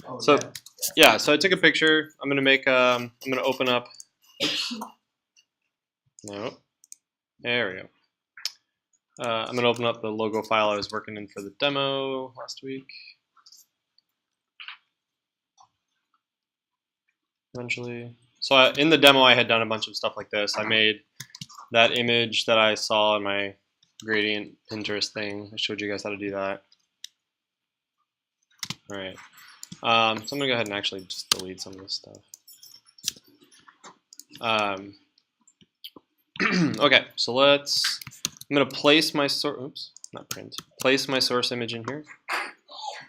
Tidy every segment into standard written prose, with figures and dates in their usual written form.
Oh, So yeah, so I took a picture. I'm gonna make. I'm gonna open up. Oops. No, there we go. I'm gonna open up the logo file I was working in for the demo last week. Eventually, so in the demo, I had done a bunch of stuff like this. I made that image that I saw in my gradient Pinterest thing. I showed you guys how to do that. All right. So I'm gonna go ahead and actually just delete some of this stuff. Okay, so I'm gonna place my source. Oops, not print. Place my source image in here.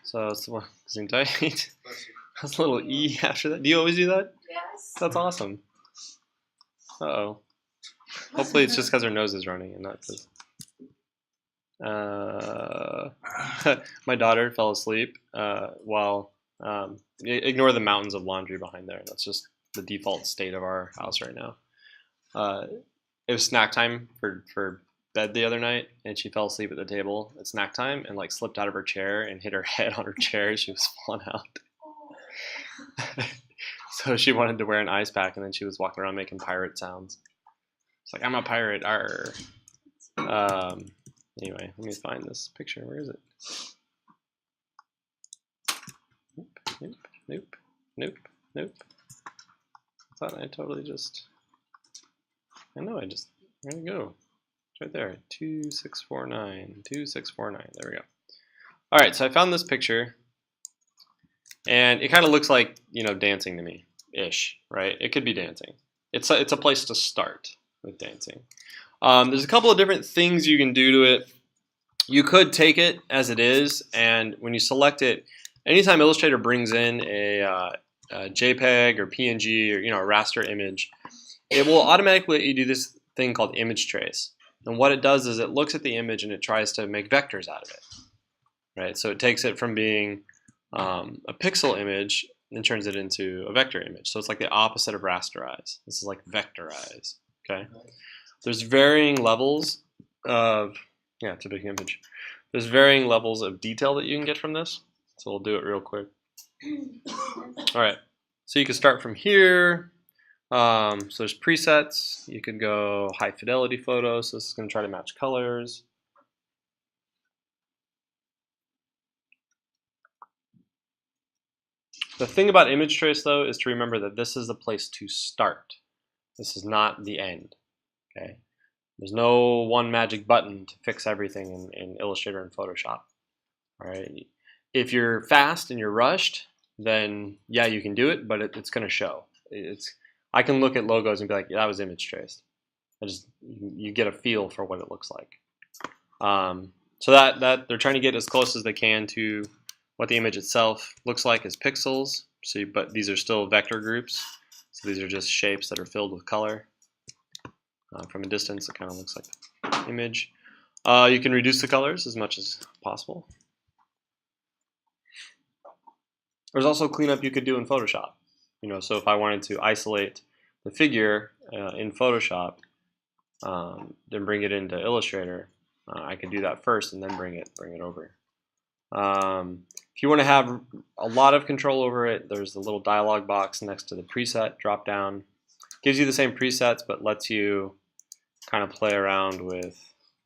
So it's the one zoom tight. That's a little E after that. Do you always do that? Yes. That's awesome. Uh-oh. Hopefully it's just because her nose is running and not because... my daughter fell asleep while... ignore the mountains of laundry behind there. That's just the default state of our house right now. It was snack time for bed the other night, and she fell asleep at the table at snack time and like slipped out of her chair and hit her head on her chair. She was falling out. So she wanted to wear an ice pack, and then she was walking around making pirate sounds. It's like, I'm a pirate, arr. Anyway, let me find this picture. Where is it? Nope. I thought I totally just... where'd it go? It's right there, 2649, 2649, there we go. All right, so I found this picture, and it kind of looks like, dancing to me, ish, right? It could be dancing. It's a place to start with dancing. There's a couple of different things you can do to it. You could take it as it is, and when you select it, anytime Illustrator brings in a JPEG or PNG or a raster image, it will automatically let you do this thing called image trace. And what it does is it looks at the image and it tries to make vectors out of it, right? So it takes it from being a pixel image and turns it into a vector image. So it's like the opposite of rasterize. This is like vectorize, okay? There's varying levels of, it's a big image. There's varying levels of detail that you can get from this. So we'll do it real quick. All right, so you can start from here. So there's presets. You could go high fidelity photos. So this is going to try to match colors. The thing about image trace, though, is to remember that this is the place to start. This is not the end. Okay. There's no one magic button to fix everything in Illustrator and Photoshop. All right. If you're fast and you're rushed, then yeah, you can do it, but it's going to show. I can look at logos and be like, yeah, that was image traced. You get a feel for what it looks like. So that they're trying to get as close as they can to what the image itself looks like as pixels. But these are still vector groups. So these are just shapes that are filled with color. From a distance, it kind of looks like an image. You can reduce the colors as much as possible. There's also cleanup you could do in Photoshop. So if I wanted to isolate the figure in Photoshop, then bring it into Illustrator, I could do that first and then bring it over. If you want to have a lot of control over it, there's the little dialog box next to the preset drop down. Gives you the same presets, but lets you kind of play around with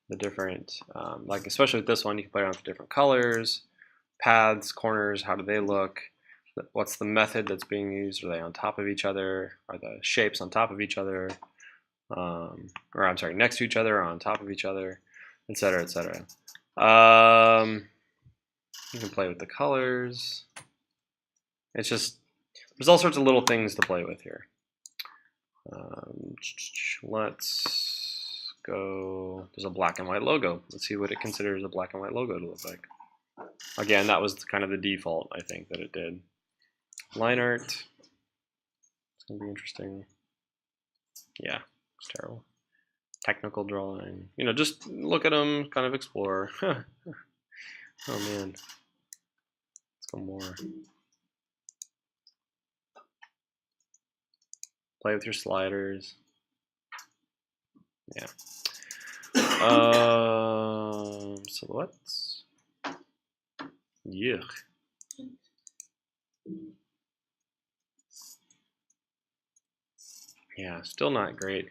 the different, like especially with this one, you can play around with different colors, paths, corners, how do they look? What's the method that's being used? Are they on top of each other? Are the shapes on top of each other? Or I'm sorry, next to each other or on top of each other, etc., etc. You can play with the colors. It's just, there's all sorts of little things to play with here. Let's go, there's a black and white logo. Let's see what it considers a black and white logo to look like. Again, that was kind of the default, I think, that it did. Line art. It's going to be interesting. Yeah, it's terrible. Technical drawing. Just look at them, kind of explore. Oh, man. Let's go more. Play with your sliders. Yeah. Silhouettes. Yuck. Yeah, still not great.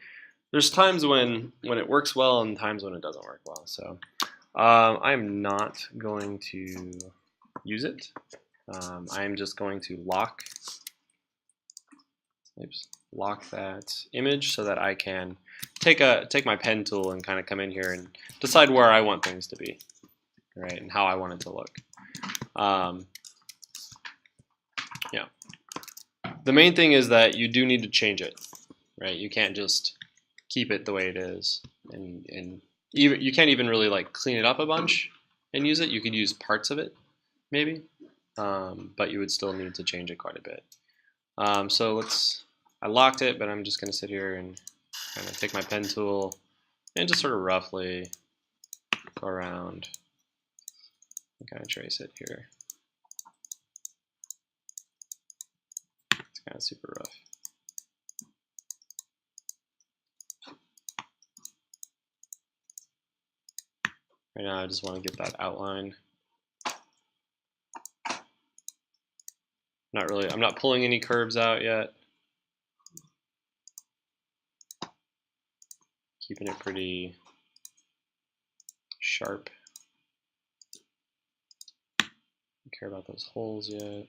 There's times when it works well and times when it doesn't work well. So I'm not going to use it. I'm just going to lock that image so that I can take my pen tool and kind of come in here and decide where I want things to be, right, and how I want it to look. Yeah. The main thing is that you do need to change it, right? You can't just keep it the way it is, and even you can't even really like clean it up a bunch and use it. You could use parts of it, maybe, but you would still need to change it quite a bit. So I locked it, but I'm just going to sit here and kind of take my pen tool and just sort of roughly go around and kind of trace it here. It's kind of super rough. Right now I just want to get that outline. I'm not pulling any curves out yet. Keeping it pretty sharp. Don't care about those holes yet.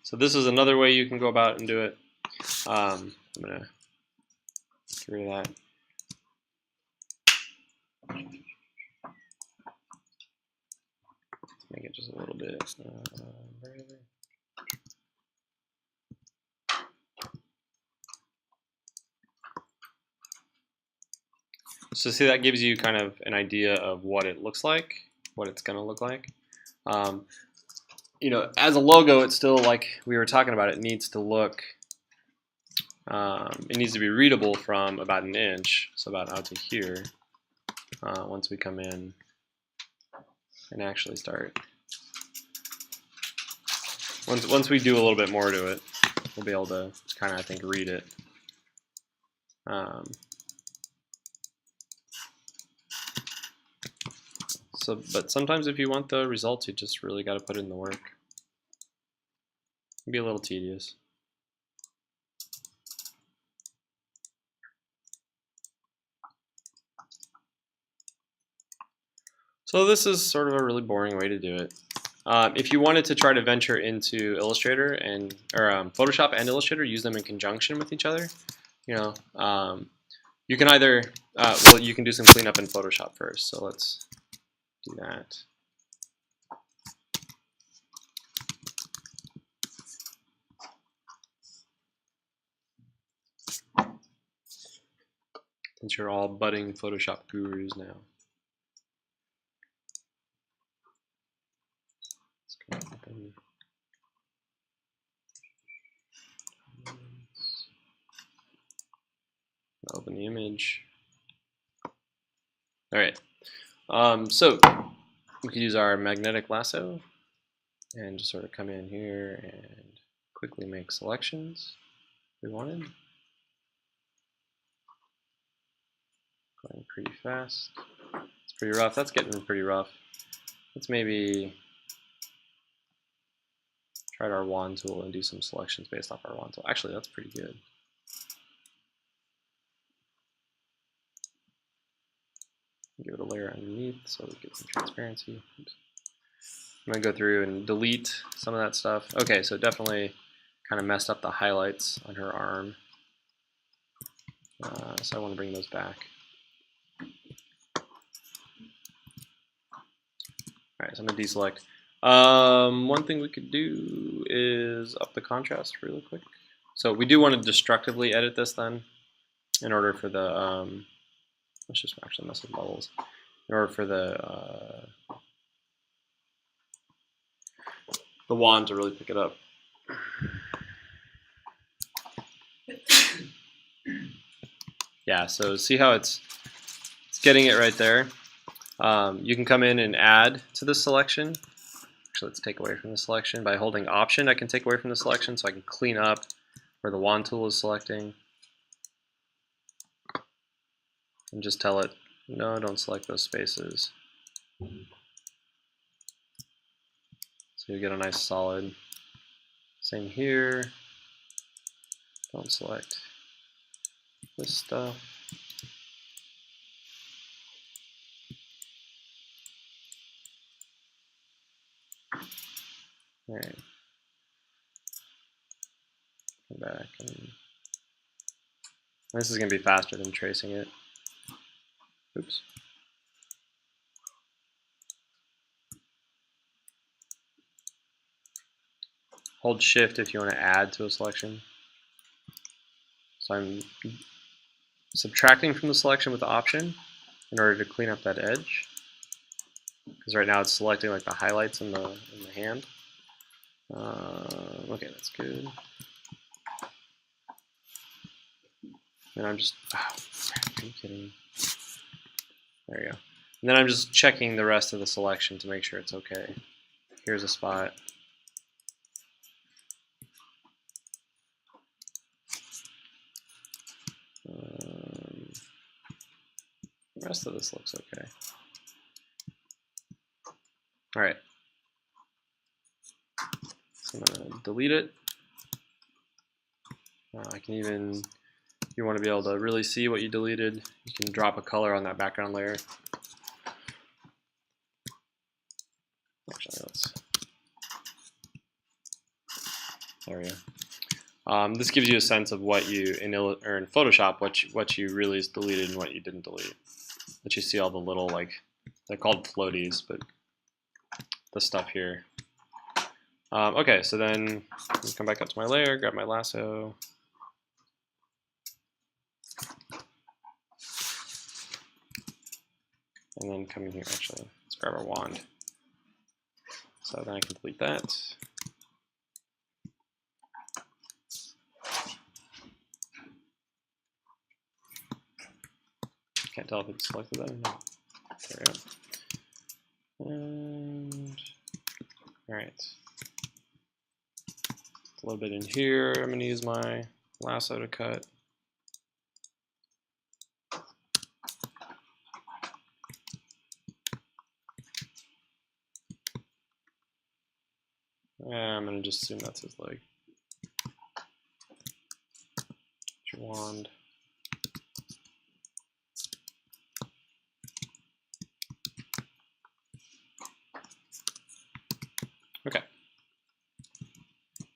So this is another way you can go about and do it. I'm gonna get rid of that. Make it just a little bit. So see, that gives you kind of an idea of what it looks like, what it's going to look like. You know, as a logo, it's still like we were talking about. It needs to look. It needs to be readable from about an inch, so about out to here. Once we come in and actually start. Once we do a little bit more to it, we'll be able to kind of, I think, read it. But sometimes if you want the results, you just really got to put in the work. It'd be a little tedious. So this is sort of a really boring way to do it. If you wanted to try to venture into Illustrator or Photoshop and Illustrator, use them in conjunction with each other. You know, you can either well, you can do some cleanup in Photoshop first. So let's do that. Since you're all budding Photoshop gurus now. Open the image. All right. So we could use our magnetic lasso and just sort of come in here and quickly make selections if we wanted. Going pretty fast. It's pretty rough. That's getting pretty rough. Let's maybe try our wand tool and do some selections based off our wand tool. Actually, that's pretty good. Give it a layer underneath so we get some transparency. Oops. I'm going to go through and delete some of that stuff. Okay, so definitely kind of messed up the highlights on her arm. So I want to bring those back. Alright, so I'm going to deselect. One thing we could do is up the contrast really quick. So we do want to destructively edit this then in order for the, let's just actually mess with levels. In order for the wand to really pick it up. Yeah, so see how it's getting it right there. You can come in and add to the selection. Actually, let's take away from the selection. By holding Option, I can take away from the selection so I can clean up where the wand tool is selecting. And just tell it, no, don't select those spaces. So you get a nice solid. Same here. Don't select this stuff. All right. Come back, and this is going to be faster than tracing it. Oops. Hold Shift if you want to add to a selection. So I'm subtracting from the selection with the Option in order to clean up that edge. Because right now it's selecting like the highlights in the hand. Okay, that's good. And I'm just, are you kidding? There you go. And then I'm just checking the rest of the selection to make sure it's okay. Here's a spot. The rest of this looks okay. All right. So I'm going to delete it. I can even, if you want to be able to really see what you deleted, you can drop a color on that background layer. Actually, there we go. This gives you a sense of what you in Photoshop, what you really deleted and what you didn't delete. But you see all the little, like, they're called floaties, but the stuff here. Okay, so then come back up to my layer, grab my lasso. And then come in here, actually, let's grab our wand. So then I can delete that. Can't tell if it's selected that or not. There we go. And, all right. A little bit in here. I'm going to use my lasso to cut. I'm going to just assume that's his leg. Your wand. Okay.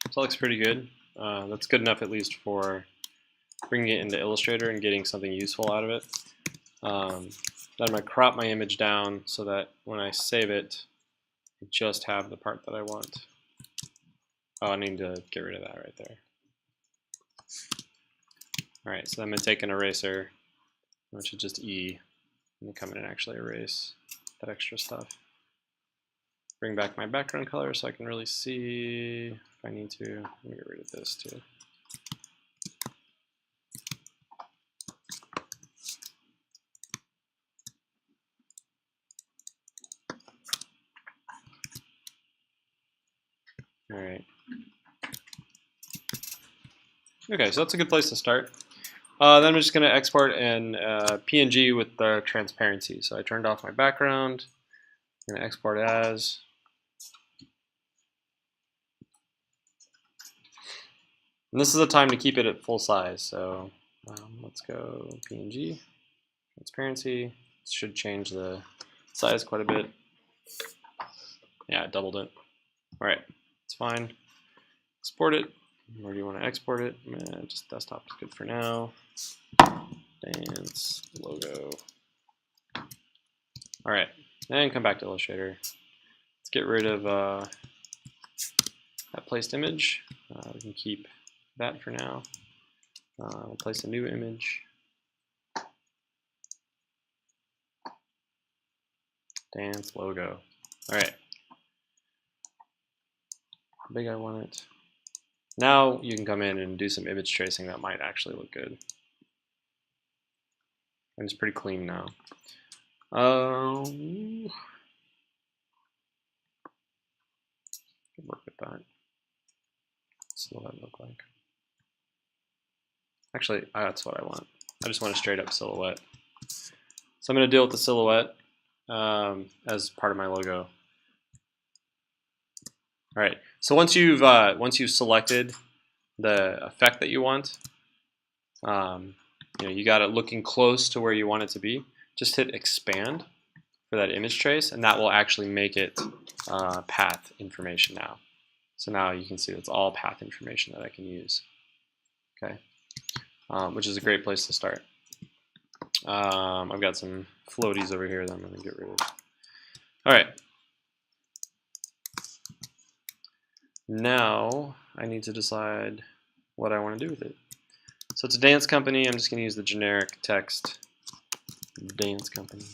So that looks pretty good. That's good enough at least for bringing it into Illustrator and getting something useful out of it. Then I'm going to crop my image down so that when I save it, I just have the part that I want. Oh, I need to get rid of that right there. Alright, so I'm going to take an eraser, which is just E, and come in and actually erase that extra stuff. Bring back my background color so I can really see if I need to. Let me get rid of this too. All right. Okay, so that's a good place to start. Then I'm just going to export an PNG with the transparency. So I turned off my background. I'm going to export as. And this is the time to keep it at full size. So let's go PNG, transparency. This should change the size quite a bit. Yeah, I doubled it. All right, it's fine. Export it. Where do you want to export it? Just desktop is good for now. Dance logo. All right, and come back to Illustrator. Let's get rid of that placed image. We can keep that for now. We'll place a new image. Dance logo. All right. How big I want it. Now you can come in and do some image tracing that might actually look good. And it's pretty clean now. Work with that. So what that look like? Actually, that's what I want. I just want a straight up silhouette. So I'm going to deal with the silhouette as part of my logo. All right. So once you've selected the effect that you want, you got it looking close to where you want it to be. Just hit expand for that image trace, and that will actually make it path information now. So now you can see it's all path information that I can use. Okay, which is a great place to start. I've got some floaties over here that I'm going to get rid of. All right. Now I need to decide what I want to do with it. So it's a dance company. I'm just going to use the generic text dance company.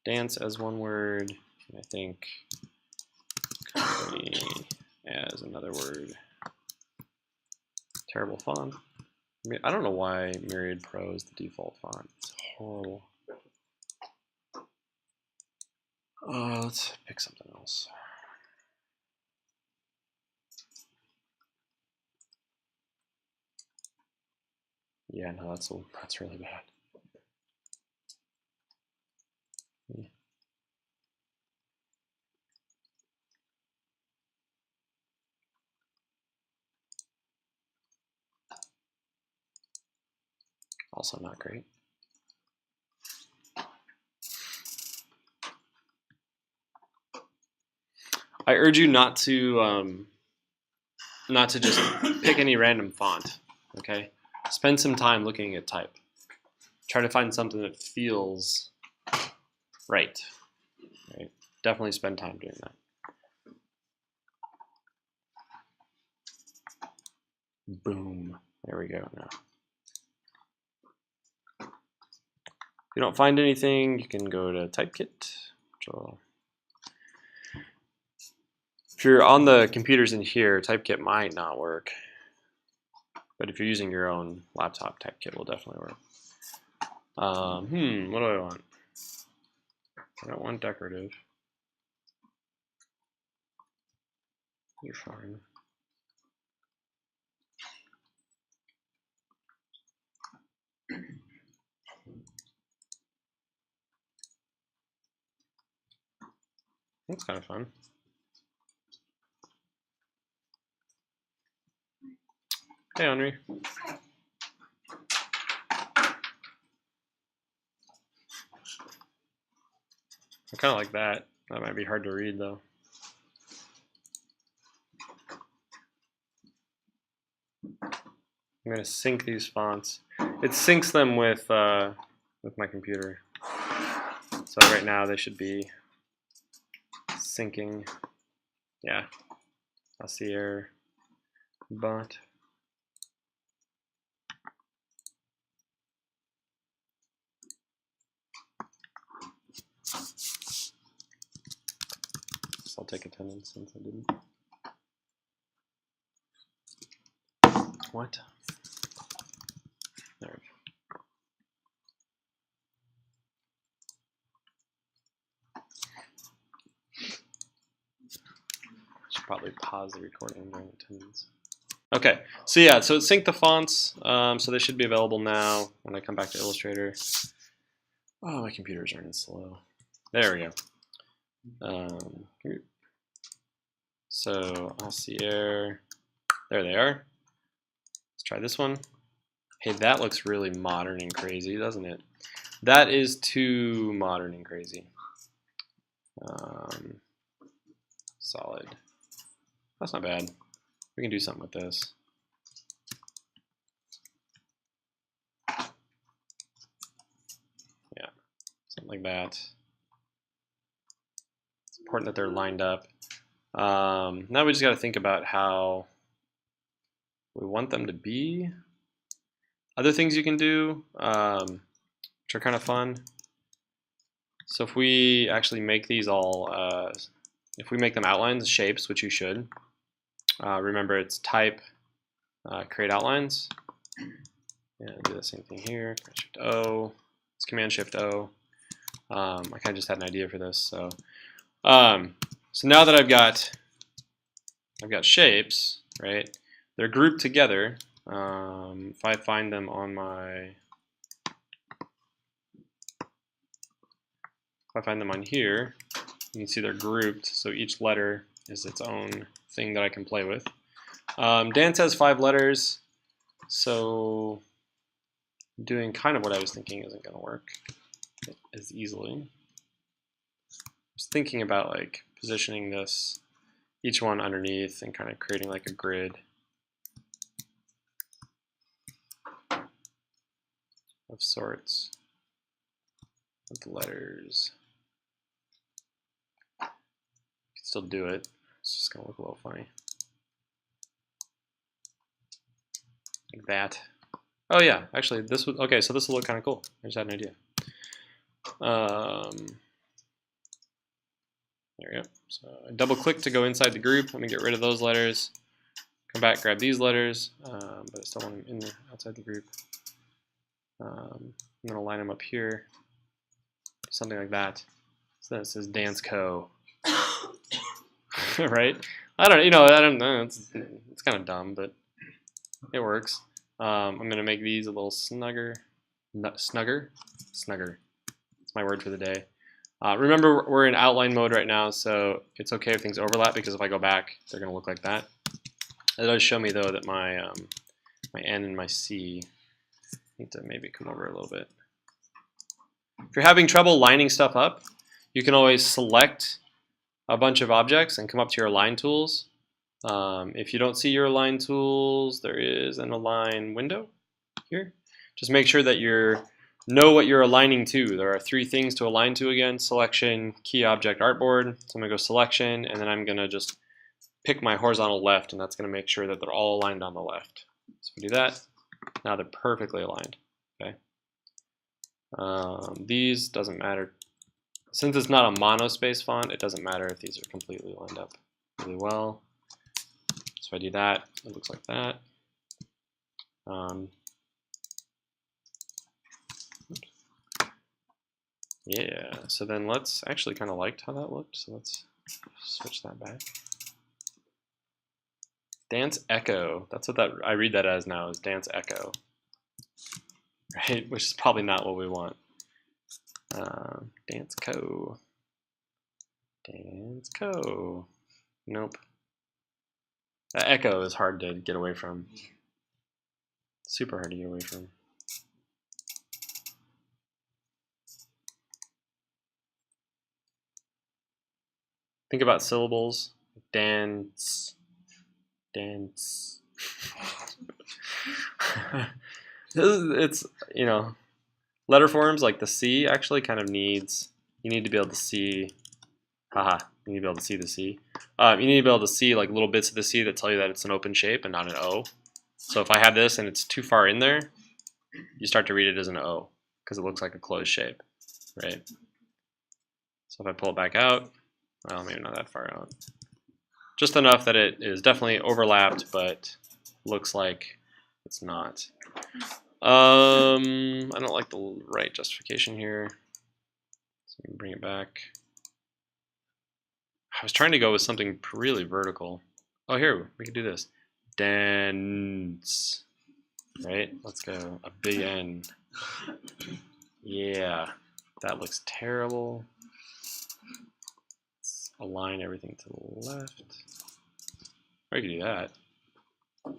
Dance as one word, and I think company as another word. Terrible font. I don't know why Myriad Pro is the default font. It's horrible. Let's pick something else. Yeah, no, that's really bad. Yeah. Also not great. I urge you not to just pick any random font. Okay, spend some time looking at type. Try to find something that feels right. Right. Definitely spend time doing that. Boom. There we go. Now, if you don't find anything, you can go to Typekit. If you're on the computers in here, Typekit might not work. But if you're using your own laptop, Typekit will definitely work. What do I want? I don't want decorative. You're fine. That's kind of fun. Hey, Henri. I kind of like that. That might be hard to read, though. I'm going to sync these fonts. It syncs them with my computer. So right now they should be syncing. Yeah, I see error. But I'll take attendance since I didn't. What? There we go. Should probably pause the recording during attendance. Okay, so yeah, so it synced the fonts, so they should be available now when I come back to Illustrator. Oh, my computer's running slow. There we go. So Acier, there they are. Let's try this one. Hey, that looks really modern and crazy, doesn't it? That is too modern and crazy. Solid. That's not bad. We can do something with this. Yeah, something like that. It's important that they're lined up. Now we just got to think about how we want them to be. Other things you can do, which are kind of fun. So if we actually make these all, if we make them outlines, shapes, which you should, remember it's type, create outlines, and do the same thing here, Shift O, it's Command Shift O. I kind of just had an idea for this, so so now that I've got shapes, right? They're grouped together. If I find them on my If I find them on here, you can see they're grouped, so each letter is its own thing that I can play with. Dance has 5 letters, so doing kind of what I was thinking isn't going to work as easily. I was thinking about like positioning this, each one underneath, and kind of creating like a grid of sorts with the letters. You can still do it. It's just going to look a little funny. Like that. Oh yeah, actually this would, okay, so this will look kind of cool. I just had an idea. There we go. So I double click to go inside the group. I'm gonna get rid of those letters. Come back, grab these letters, but I still want them in there, outside the group. I'm gonna line them up here, something like that. So then it says Dance Co. Right? I don't know. It's kind of dumb, but it works. I'm gonna make these a little snugger. Snugger. It's my word for the day. Remember, we're in outline mode right now, so it's okay if things overlap, because if I go back, they're gonna look like that. It does show me though that my my N and my C need to maybe come over a little bit. If you're having trouble lining stuff up, you can always select a bunch of objects and come up to your align tools. If you don't see your align tools, there is an align window here. Just make sure that you know what you're aligning to. There are 3 things to align to again: selection, key object, artboard. So I'm gonna go selection, and then I'm gonna just pick my horizontal left, and that's gonna make sure that they're all aligned on the left. So if we do that, now they're perfectly aligned. Okay. These doesn't matter. Since it's not a monospace font, it doesn't matter if these are completely lined up really well. So if I do that, it looks like that. Yeah, so then let's actually kind of liked how that looked, so let's switch that back. Dance Echo, that's what that I read that as now, is Dance Echo, right? Which is probably not what we want. Dance Co. Dance Co. Nope. That echo is hard to get away from. Super hard to get away from. Think about syllables. Dance. Dance. It's, you know, letter forms like the C actually kind of needs, you need to be able to see, you need to be able to see the C. You need to be able to see like little bits of the C that tell you that it's an open shape and not an O. So if I have this and it's too far in there, you start to read it as an O because it looks like a closed shape, right? So if I pull it back out, well, maybe not that far out. Just enough that it is definitely overlapped, but looks like it's not. I don't like the right justification here. So I'm gonna bring it back. I was trying to go with something really vertical. Oh, here, we could do this. Dance. Right? Let's go. A big N. Yeah. That looks terrible. Let's align everything to the left. Or you could do that. I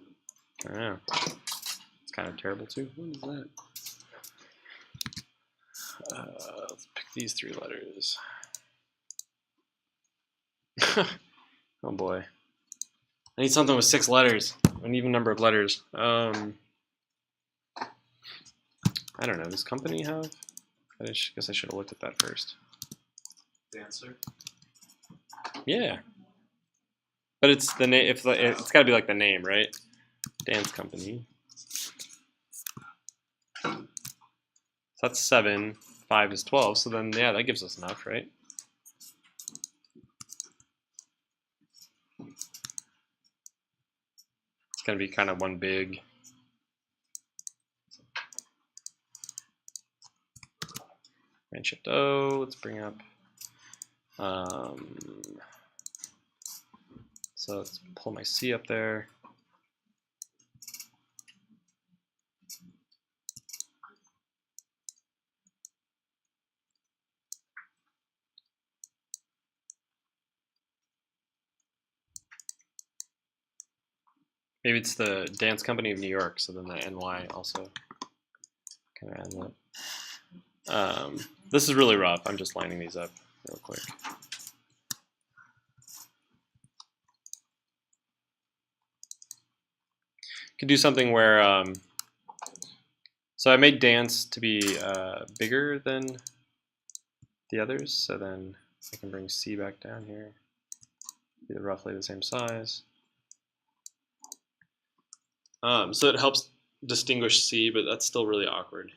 don't know. It's kind of terrible too. What is that? Let's pick these 3 letters. Oh boy. I need something with 6 letters. An even number of letters. I don't know. Does company have? I guess I should have looked at that first. Dancer. Yeah. But it's the name. It's got to be like the name, right? Dance company. So that's 7. 5 is 12. So then, yeah, that gives us enough, right? It's gonna be kind of one big. Command Shift O. Let's bring up. So let's pull my C up there. Maybe it's the Dance Company of New York, so then the NY also kind of ends up. This is really rough. I'm just lining these up real quick. Could do something where, so I made dance to be bigger than the others, so then I can bring C back down here, be roughly the same size. So it helps distinguish C, but that's still really awkward.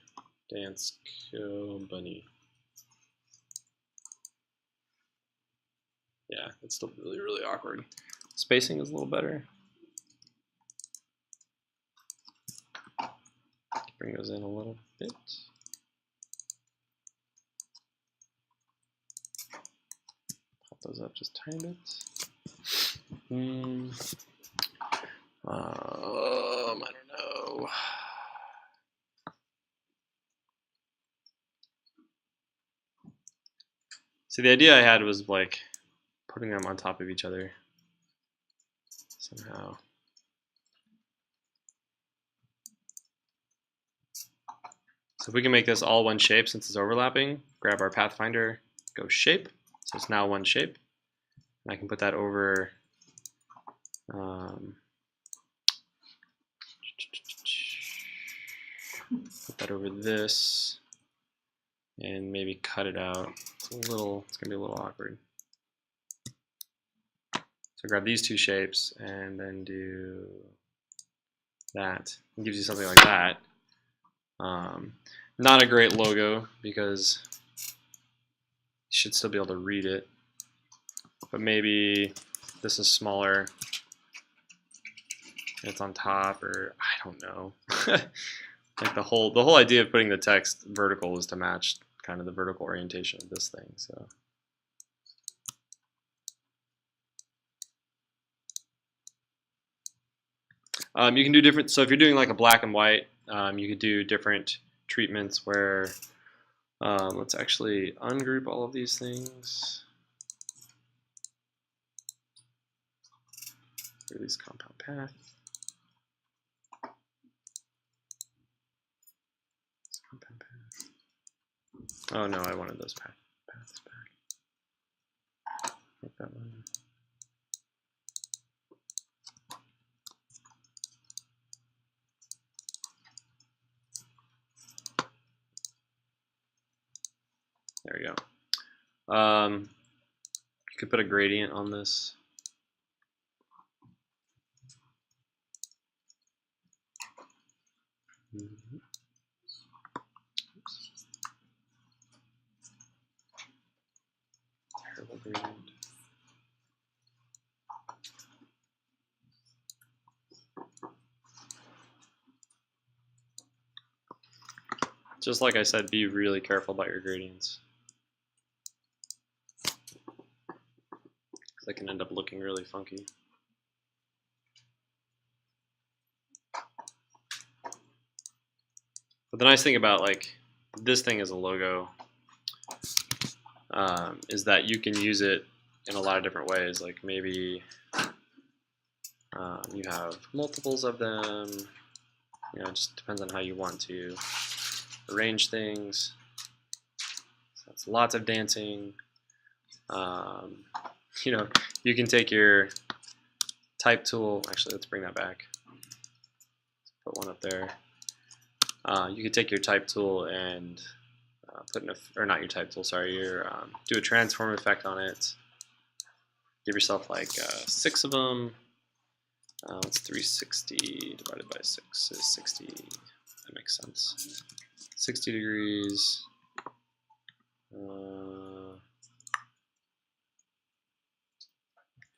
Dance Company. Yeah, it's still really, really awkward. Spacing is a little better. Bring those in a little bit. Pop those up just a tiny bit. I don't know. See, the idea I had was like putting them on top of each other somehow. So if we can make this all one shape since it's overlapping, grab our Pathfinder, go shape. So it's now one shape. And I can put that over put that over this and maybe cut it out. It's gonna be a little awkward. So grab these two shapes and then do that. It gives you something like that. Not a great logo because you should still be able to read it. But maybe this is smaller. It's on top, or I don't know. Like the whole idea of putting the text vertical was to match kind of the vertical orientation of this thing. So you can do different. So if you're doing like a black and white, you could do different treatments where let's actually ungroup all of these things. Release compound path. Compound path. Oh no, I wanted those paths back. Make that one. There we go. You could put a gradient on this. Terrible gradient. Just like I said, be really careful about your gradients. They can end up looking really funky. But the nice thing about like this thing as a logo is that you can use it in a lot of different ways. Like maybe you have multiples of them. You know, it just depends on how you want to arrange things. So that's lots of dancing. You know, you can take your type tool. Actually, let's bring that back. Put one up there. You could take your type tool and put in or not your type tool, sorry, do a transform effect on it. Give yourself like 6 of them. It's 360 divided by 6 is 60. That makes sense. 60 degrees.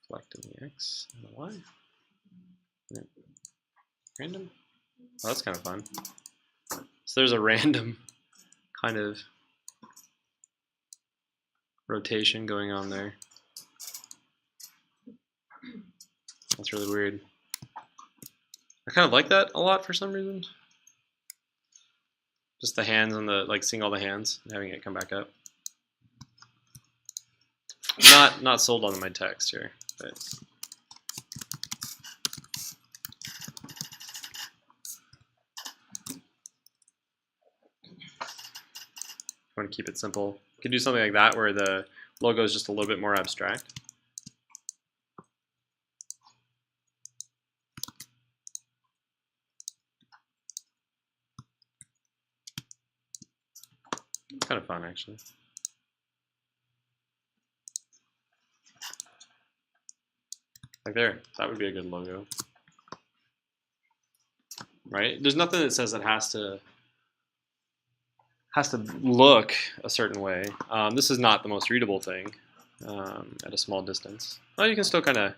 Reflecting the X and the Y. Random? Oh, that's kind of fun. So there's a random kind of rotation going on there. That's really weird. I kind of like that a lot for some reason. Just the hands and the, like, seeing all the hands and having it come back up. Not sold on my text here, but want to keep it simple. You could do something like that where the logo is just a little bit more abstract. It's kind of fun, actually. Like there, that would be a good logo. Right? There's nothing that says it has to look a certain way. This is not the most readable thing at a small distance. Well, you can still kind of,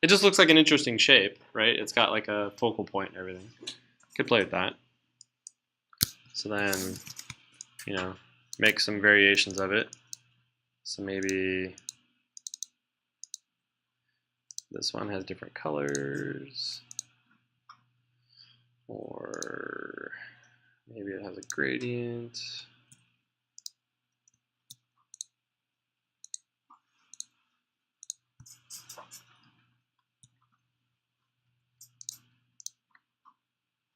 it just looks like an interesting shape, right? It's got like a focal point and everything. Could play with that. So then, you know, make some variations of it. So maybe this one has different colors, or maybe it has a gradient.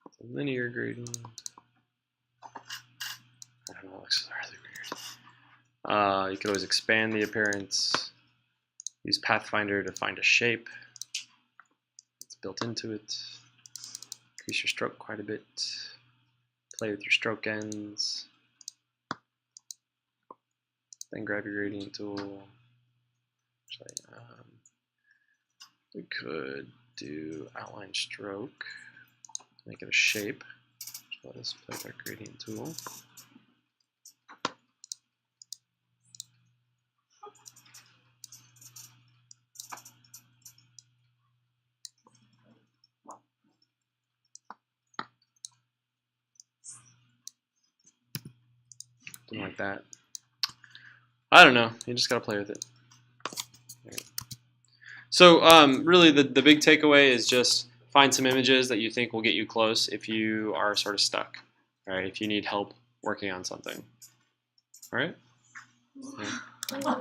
It's a linear gradient. I don't know, it looks really weird. You could always expand the appearance. Use Pathfinder to find a shape. It's built into it. Increase your stroke quite a bit. Play with your stroke ends. Then grab your gradient tool. Actually, we could do outline stroke to make it a shape. So let us play with our gradient tool. Something like that. I don't know. You just gotta play with it. Right. So really the big takeaway is just find some images that you think will get you close if you are sort of stuck. Right? If you need help working on something. All right? Yeah.